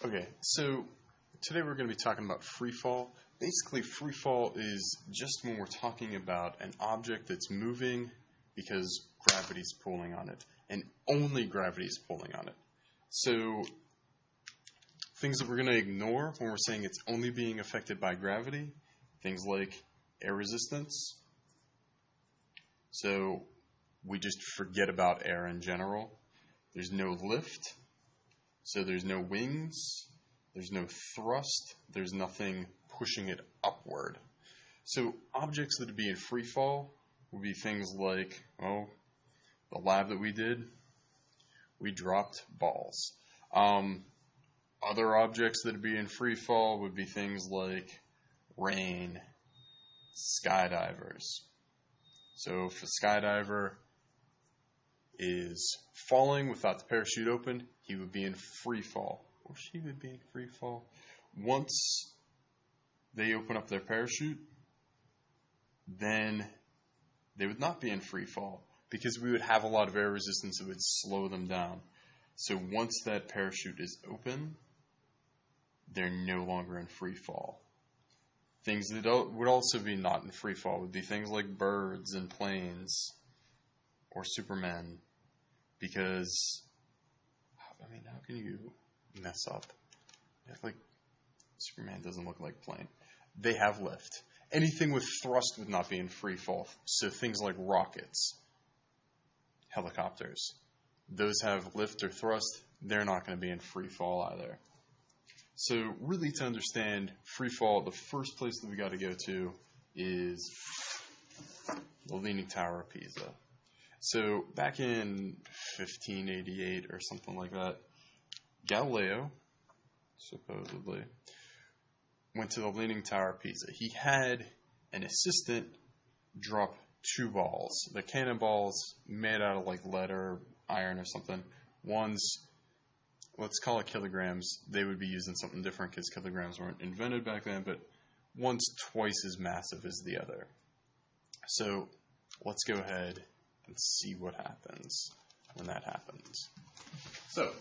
Okay, so today we're going to be talking about free fall. Basically, free fall is just when we're talking about an object that's moving because gravity's pulling on it, and only gravity is pulling on it. So, things that we're going to ignore when we're saying it's only being affected by gravity, things like air resistance. So, we just forget about air in general. There's no lift. So there's no wings, there's no thrust, there's nothing pushing it upward. So objects that would be in free fall would be things like, the lab that we did, we dropped balls. Other objects that would be in free fall would be things like rain, skydivers. So if a skydiver is falling without the parachute open, he would be in free fall, or she would be in free fall. Once they open up their parachute, then they would not be in free fall because we would have a lot of air resistance that would slow them down. So once that parachute is open, they're no longer in free fall. Things that would also be not in free fall would be things like birds and planes or Superman. Because, how can you mess up? Like, Superman doesn't look like a plane. They have lift. Anything with thrust would not be in free fall. So things like rockets, helicopters, those have lift or thrust. They're not going to be in free fall either. So really, to understand free fall, the first place that we got to go to is the Leaning Tower of Pisa. So back in 1588 or something like that, Galileo, supposedly, went to the Leaning Tower of Pisa. He had an assistant drop two balls. The cannonballs made out of like lead or iron or something. One's, let's call it kilograms. They would be using something different because kilograms weren't invented back then, but one's twice as massive as the other. So let's go ahead and see what happens when that happens. So,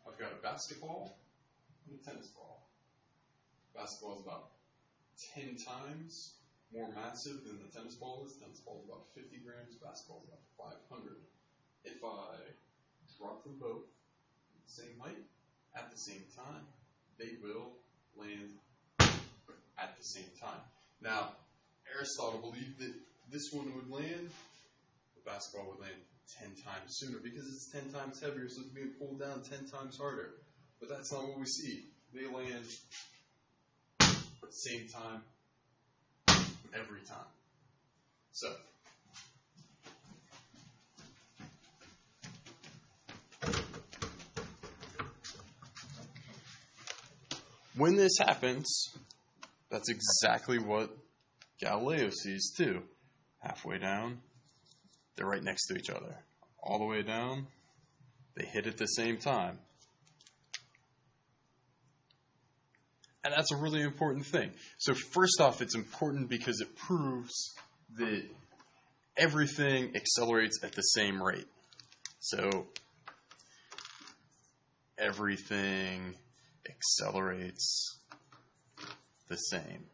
I've got a basketball and a tennis ball. Basketball is about 10 times more massive than the tennis ball is. Tennis ball is about 50 grams, basketball is about 500. If I drop them both at the same height, at the same time, they will land at the same time. Now, Aristotle believed that this one would land, the basketball would land 10 times sooner because it's 10 times heavier, so it's being pulled down 10 times harder. But that's not what we see. They land at the same time every time. So, when this happens, that's exactly what Galileo sees too. Halfway down, they're right next to each other. All the way down, they hit at the same time. And that's a really important thing. So first off, it's important because it proves that everything accelerates at the same rate. So everything accelerates the same.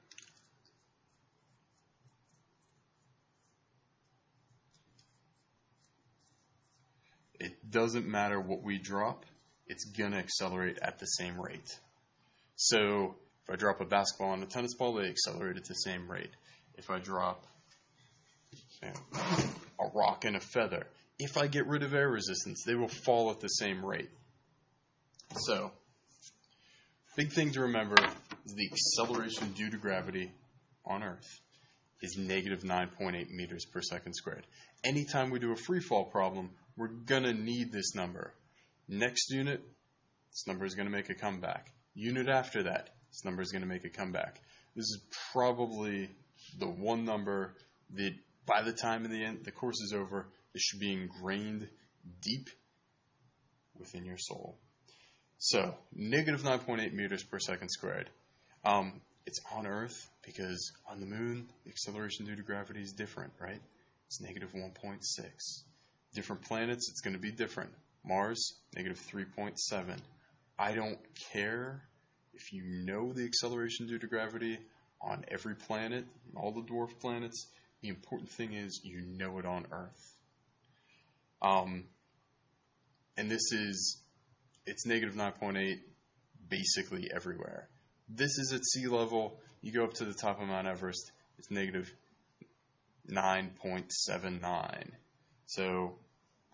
It doesn't matter what we drop, it's going to accelerate at the same rate. So if I drop a basketball and a tennis ball, they accelerate at the same rate. If I drop a rock and a feather, if I get rid of air resistance, they will fall at the same rate. So, big thing to remember is the acceleration due to gravity on Earth is negative 9.8 meters per second squared. Anytime we do a free fall problem, we're going to need this number. Next unit, this number is going to make a comeback. Unit after that, this number is going to make a comeback. This is probably the one number that by the time in the end the course is over, this should be ingrained deep within your soul. So, negative 9.8 meters per second squared. It's on Earth because on the moon, the acceleration due to gravity is different, right? it's negative 1.6. Different planets, it's going to be different. Mars, negative 3.7. I don't care if you know the acceleration due to gravity on every planet, all the dwarf planets. The important thing is you know it on Earth. And it's negative 9.8 basically everywhere. This is at sea level. You go up to the top of Mount Everest, it's negative 9.79. So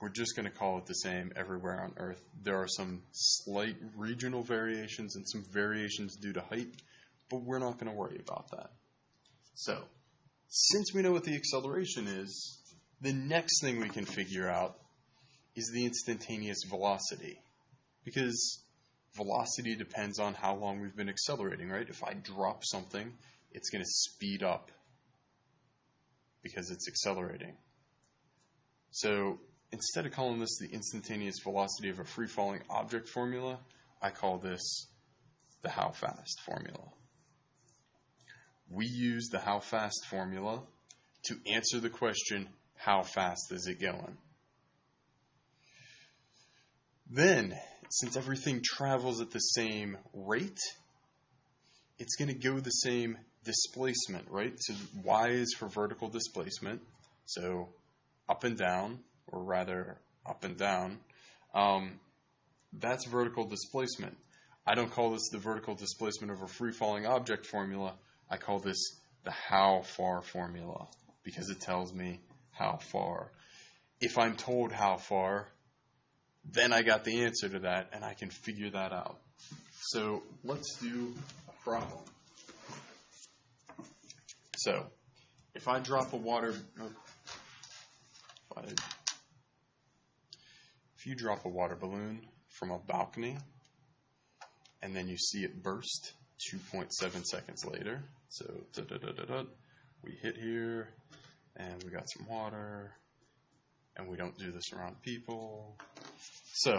we're just going to call it the same everywhere on Earth. There are some slight regional variations and some variations due to height, but we're not going to worry about that. So, since we know what the acceleration is, the next thing we can figure out is the instantaneous velocity. Because velocity depends on how long we've been accelerating, right? If I drop something, it's going to speed up because it's accelerating. So instead of calling this the instantaneous velocity of a free-falling object formula, I call this the how fast formula. We use the how fast formula to answer the question, how fast is it going? Then, since everything travels at the same rate, it's going to go the same displacement, right? So y is for vertical displacement, so up and down, or rather up and down, that's vertical displacement. I don't call this the vertical displacement of a free-falling object formula. I call this the how far formula because it tells me how far. If I'm told how far, then I got the answer to that and I can figure that out. So let's do a problem. So if I drop a if you drop a water balloon from a balcony and then you see it burst 2.7 seconds later, so we hit here and we got some water, and we don't do this around people. So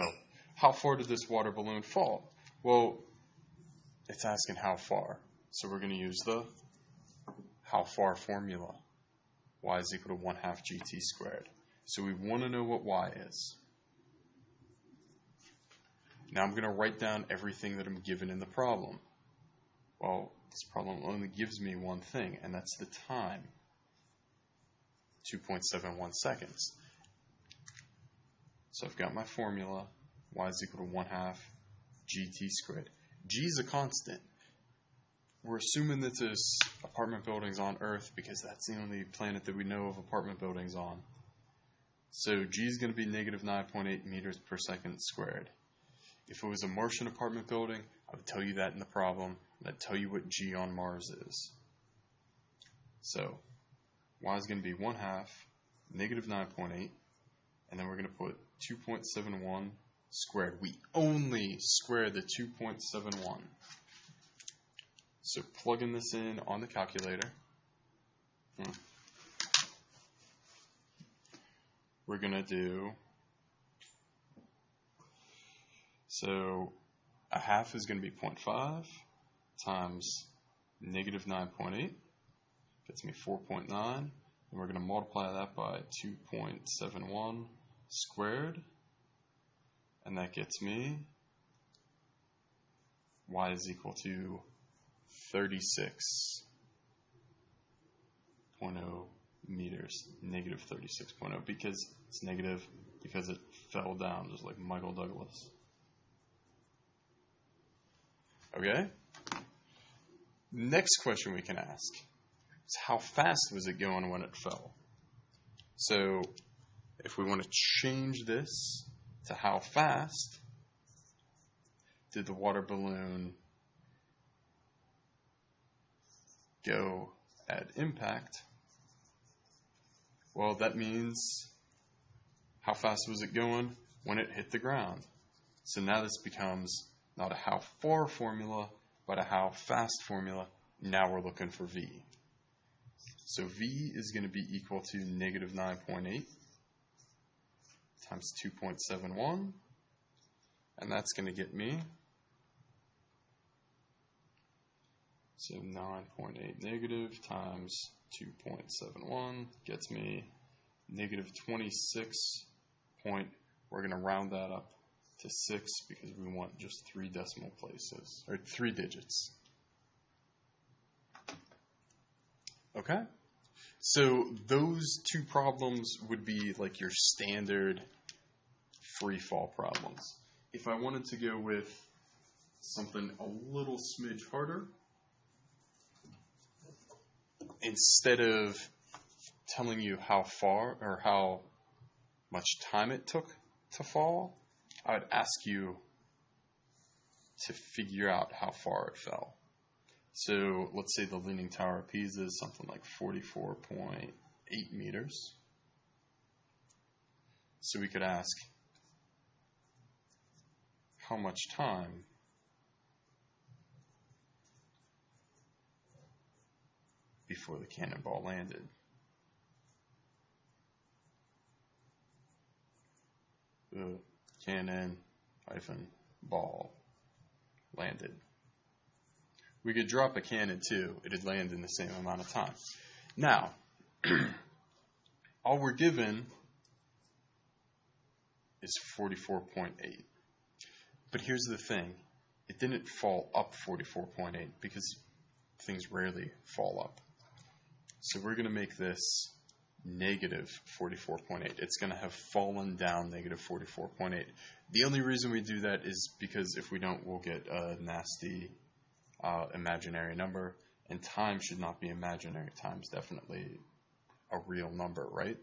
how far did this water balloon fall? Well, it's asking how far, so we're going to use the how far formula. Y is equal to 1/2 gt squared. So we want to know what y is. Now I'm going to write down everything that I'm given in the problem. Well, this problem only gives me one thing, and that's the time, 2.71 seconds. So I've got my formula, y is equal to 1/2 gt squared. G is a constant. We're assuming that there's apartment buildings on Earth because that's the only planet that we know of apartment buildings on. So G is going to be negative 9.8 meters per second squared. If it was a Martian apartment building, I would tell you that in the problem, and I'd tell you what G on Mars is. So y is going to be 1/2 negative 9.8, and then we're going to put 2.71 squared. We only square the 2.71. So plugging this in on the calculator, we're going to do, so 1/2 is going to be 0.5 times negative 9.8, gets me 4.9, and we're going to multiply that by 2.71 squared, and that gets me y is equal to 36.0 meters, negative 36.0, because it's negative, because it fell down, just like Michael Douglas. Okay? Next question we can ask is how fast was it going when it fell? So if we want to change this to how fast did the water balloon go at impact, well, that means how fast was it going when it hit the ground? So now this becomes not a how far formula, but a how fast formula. Now we're looking for V. So V is going to be equal to negative 9.8 times 2.71, and that's going to get me, so 9.8 negative times 2.71 gets me negative 26 point, we're going to round that up to 6 because we want just 3 decimal places, or 3 digits. Okay? So those 2 problems would be like your standard free fall problems. If I wanted to go with something a little smidge harder, instead of telling you how far or how much time it took to fall, I would ask you to figure out how far it fell. So let's say the Leaning Tower of Pisa is something like 44.8 meters. So we could ask, how much time before the cannonball landed? The cannon-ball landed. We could drop a cannon too. It'd land in the same amount of time. Now, all we're given is 44.8. But here's the thing. It didn't fall up 44.8 because things rarely fall up. So we're going to make this negative 44.8. It's going to have fallen down negative 44.8. The only reason we do that is because if we don't, we'll get a nasty imaginary number, and time should not be imaginary. Time's definitely a real number, right?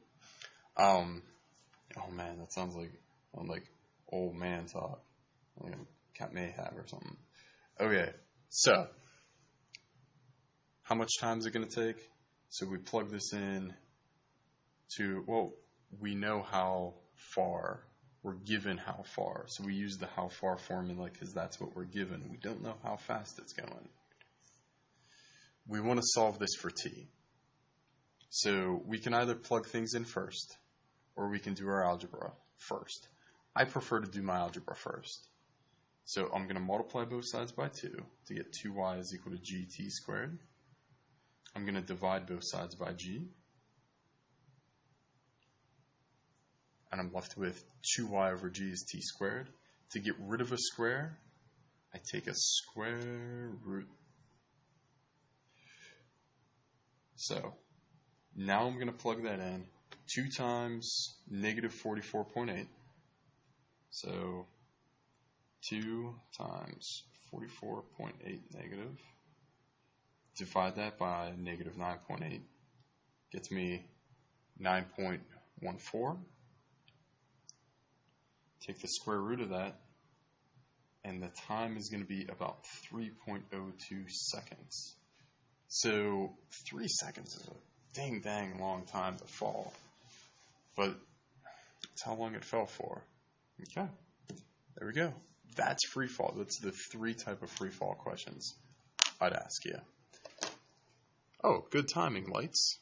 Oh man, that sounds like old man talk, like a Cat Mayhab or something. Okay, so how much time is it going to take? So we plug this in to, well, we know how far. We're given how far. So we use the how far formula because that's what we're given. We don't know how fast it's going. We want to solve this for t. So we can either plug things in first, or we can do our algebra first. I prefer to do my algebra first. So I'm going to multiply both sides by 2 to get 2y is equal to gt squared. I'm going to divide both sides by g. And I'm left with 2y over g is t squared. To get rid of a square, I take a square root. So now I'm going to plug that in. 2 times negative 44.8. So 2 times 44.8 negative. Divide that by negative 9.8. Gets me 9.14. Take the square root of that, and the time is going to be about 3.02 seconds. So 3 seconds is a dang long time to fall, but that's how long it fell for. Okay, there we go. That's free fall. That's the 3 type of free fall questions I'd ask you. Oh, good timing, lights.